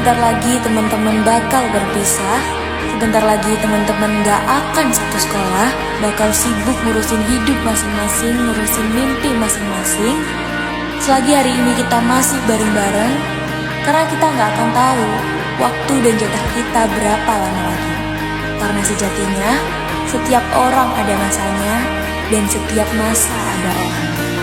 Sebentar lagi teman-teman bakal berpisah. Sebentar lagi teman-teman gak akan satu sekolah, bakal sibuk ngurusin hidup masing-masing, ngurusin mimpi masing-masing. Selagi hari ini kita masih bareng-bareng, karena kita gak akan tahu waktu dan jatah kita berapa lama lagi. Karena sejatinya, setiap orang ada masanya, dan setiap masa ada orang.